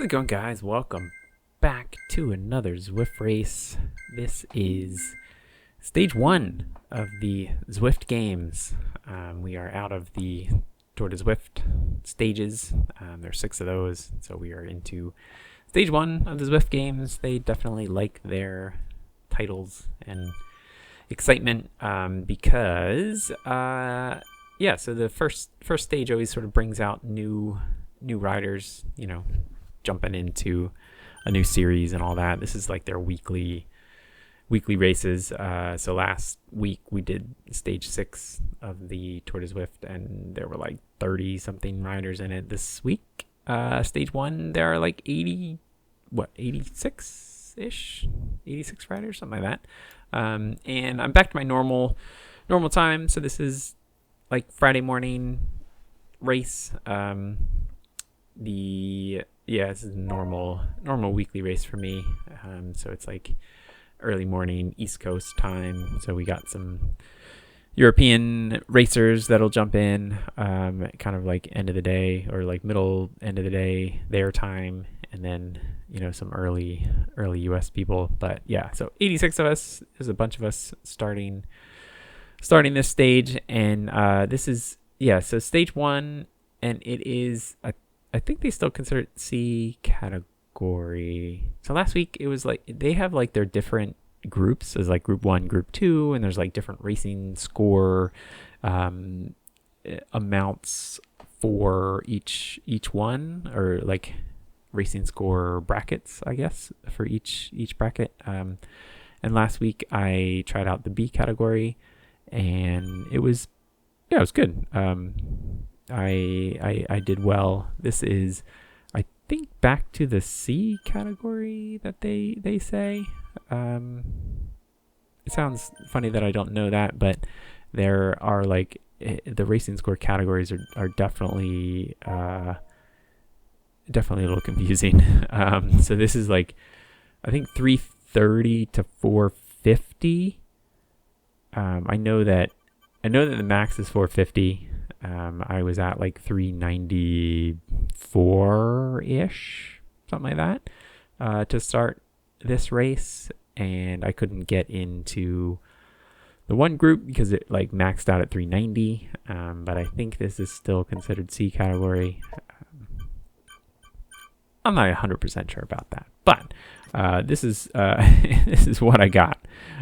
How's it going, guys? Welcome back to another Zwift race. This is stage one of the Zwift games. We are out of the Tour de Zwift stages. There's 6 of those, so we are into stage one of the Zwift games. They definitely like their titles and excitement because so the first stage always sort of brings out new riders, jumping into a new series and all that. This is like their weekly races. So last week we did stage 6 of the Tour de Zwift, and there were like 30 something riders in it. This week, stage 1, there are like 86 riders, something like that. And I'm back to my normal time. So this is like Friday morning race. This is a normal weekly race for me. So it's like early morning East Coast time. So we got some European racers that'll jump in, kind of like end of the day or like middle end of the day their time, and then some early US people. But yeah, so 86 of us. There's a bunch of us starting this stage, and this is so stage 1, and it is I think they still consider it C category. So last week it was like they have like their different groups. There's like group 1, group 2, and there's like different racing score amounts for each one, or like racing score brackets, I guess, for each bracket. And last week I tried out the B category, and it was good. I did well. This is, I think, back to the C category that they say. It sounds funny that I don't know that, but there are like the racing score categories are definitely a little confusing. So this is like, I think 330 to 450. I know that the max is 450. I was at like 394-ish, something like that, to start this race, and I couldn't get into the one group because it like maxed out at 390. But I think this is still considered C category. I'm not 100% sure about that, but this is this is what I got,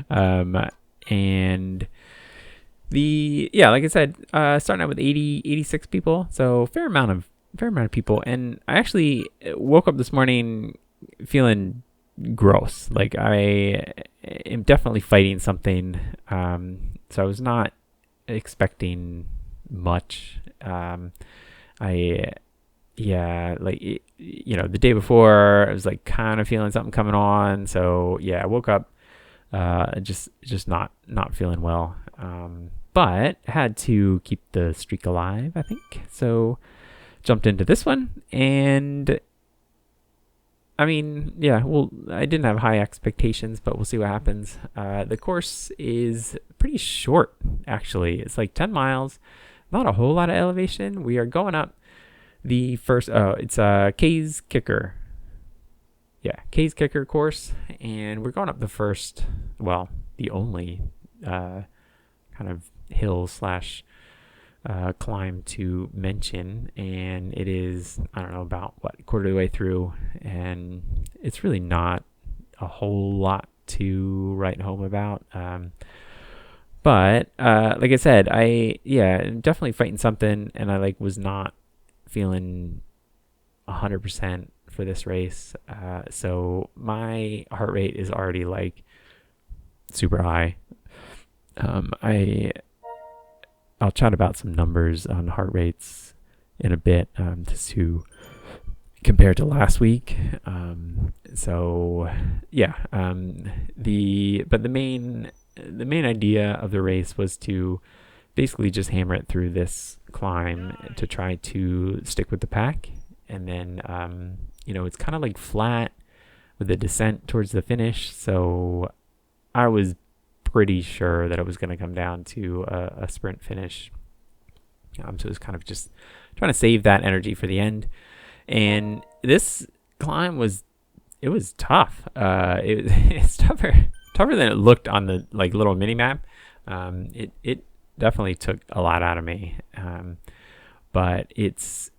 and like I said, starting out with 86 people, so fair amount of people. And I actually woke up this morning feeling gross, like I am definitely fighting something. So I was not expecting much. The day before I was like kind of feeling something coming on. So yeah, I woke up just not feeling well. But had to keep the streak alive, I think. So jumped into this one, and I mean, I didn't have high expectations, but we'll see what happens. The course is pretty short, actually. It's like 10 miles, not a whole lot of elevation. We are going up the first, it's a Kaze kicker. Yeah, Kaze kicker course, and we're going up the only kind of hill / climb to mention, and it is, I don't know, about quarter of the way through, and it's really not a whole lot to write home about. But like I said, I'm definitely fighting something, and I was not feeling 100% for this race. So my heart rate is already like super high. I'll chat about some numbers on heart rates in a bit, just to compare to last week. The main idea of the race was to basically just hammer it through this climb to try to stick with the pack, and then it's kind of like flat with a descent towards the finish. So I was pretty sure that it was going to come down to a sprint finish. So it was kind of just trying to save that energy for the end. And this climb was tough. It's tougher than it looked on the like little mini map. It definitely took a lot out of me. But it's,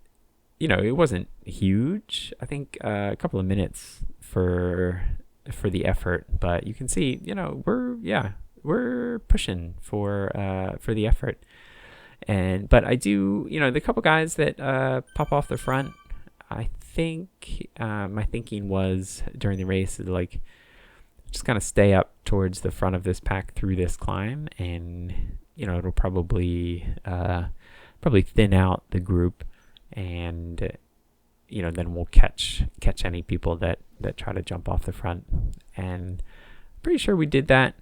it wasn't huge. I think a couple of minutes for the effort, but you can see, we're pushing for the effort. But I do, the couple guys that pop off the front, I think my thinking was during the race, like, just kind of stay up towards the front of this pack through this climb, and it'll probably thin out the group, and then we'll catch any people that try to jump off the front. And pretty sure we did that.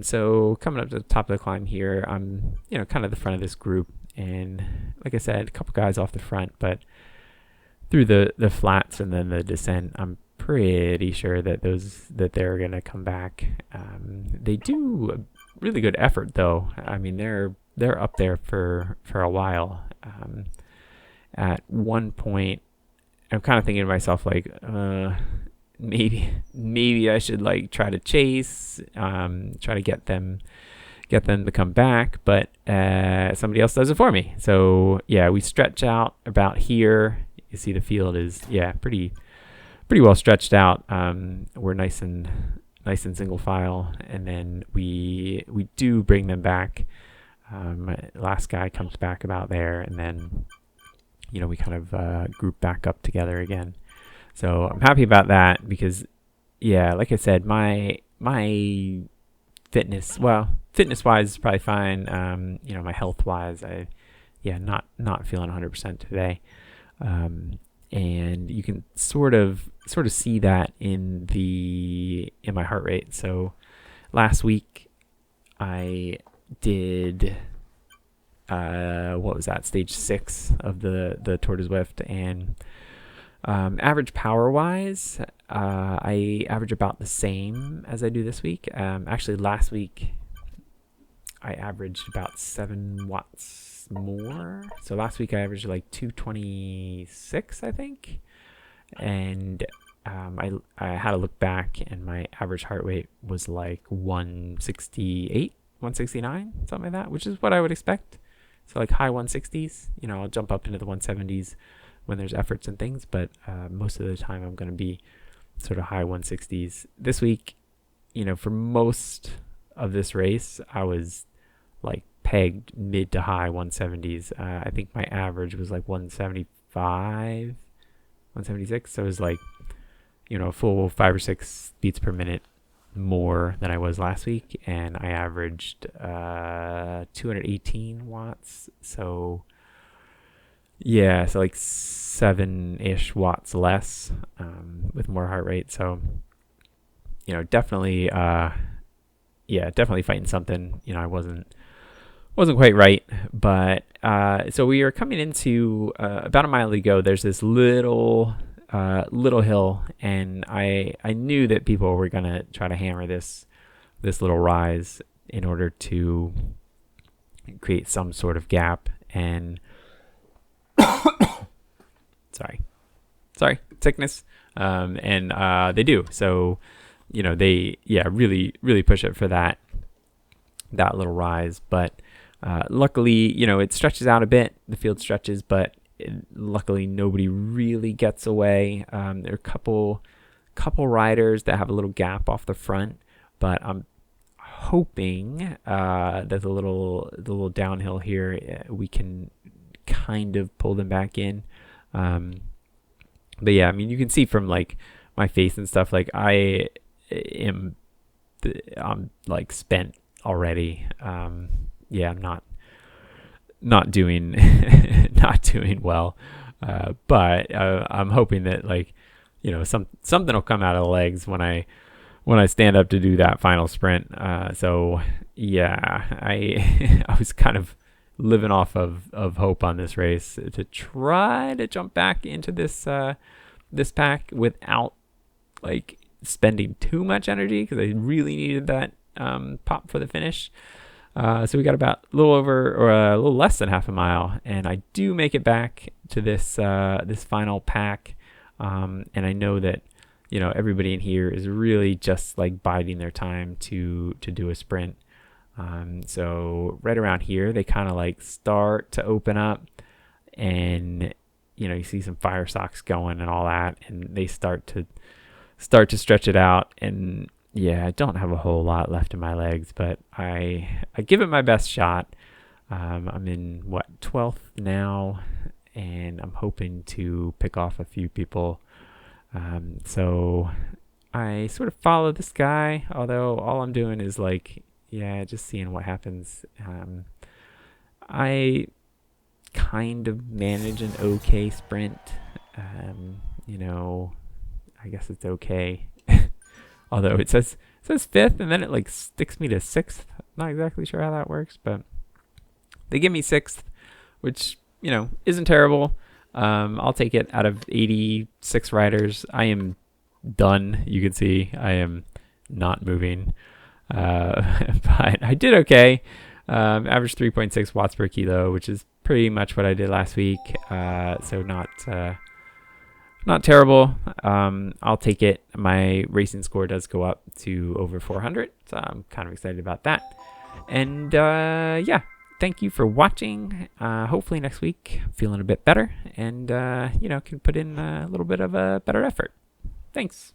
So coming up to the top of the climb here, I'm kind of the front of this group, and like I said, a couple guys off the front, but through the flats and then the descent, I'm pretty sure that they're gonna come back. They do a really good effort though. I mean, they're up there for a while. At one point, I'm kind of thinking to myself, like, maybe I should like try to chase, try to get them to come back, but somebody else does it for me. So yeah, we stretch out about here. You see the field is pretty well stretched out. We're nice and single file, and then we do bring them back. Last guy comes back about there, and then we kind of group back up together again. So I'm happy about that because, like I said, my fitness wise is probably fine. My health wise, not feeling 100% today. And you can sort of see that in my heart rate. So last week I did what was that, stage 6 of the Tour de Zwift, and average power wise, I average about the same as I do this week. Actually last week I averaged about 7 watts more. So last week I averaged like 226, I think. And I had to look back, and my average heart rate was like 168, 169, something like that, which is what I would expect. So like high 160s, I'll jump up into the 170s when there's efforts and things, but most of the time I'm going to be sort of high 160s. This week, for most of this race, I was like pegged mid to high 170s. I think my average was like 175, 176. So it was like, a full 5 or 6 beats per minute more than I was last week, and I averaged 218 watts. So so like 7-ish watts less, with more heart rate. So definitely fighting something. I wasn't quite right, but so we are coming into about a mile to go. There's this little hill, and I knew that people were gonna try to hammer this little rise in order to create some sort of gap. And sorry, sickness. And they do. So they really push it for that little rise. But luckily, it stretches out a bit. The field stretches, but luckily nobody really gets away. There are a couple riders that have a little gap off the front, but I'm hoping that the little downhill here, we can kind of pull them back in. But I mean, you can see from like my face and stuff, like I'm like spent already. I'm not doing well, but I'm hoping that, like, something will come out of the legs when I stand up to do that final sprint. So I was kind of living off of hope on this race to try to jump back into this pack without like spending too much energy, because I really needed that pop for the finish. So we got about a little over, or a little less than half a mile, and I do make it back to this final pack. And I know that, everybody in here is really just like biding their time to do a sprint. So right around here, they kind of like start to open up, and you see some fire socks going and all that, and they start to stretch it out. And yeah, I don't have a whole lot left in my legs, but I give it my best shot. I'm in 12th now, and I'm hoping to pick off a few people. So I sort of follow this guy, although all I'm doing is just seeing what happens. I kind of manage an okay sprint. I guess it's okay. Although it says 5th, and then it sticks me to 6th. Not exactly sure how that works, but they give me 6th, which isn't terrible. I'll take it. Out of 86 riders, I am done. You can see I am not moving, but I did okay. Average 3.6 watts per kilo, which is pretty much what I did last week. So not terrible. I'll take it. My racing score does go up to over 400, so I'm kind of excited about that. And thank you for watching. Hopefully next week I'm feeling a bit better, and can put in a little bit of a better effort. Thanks.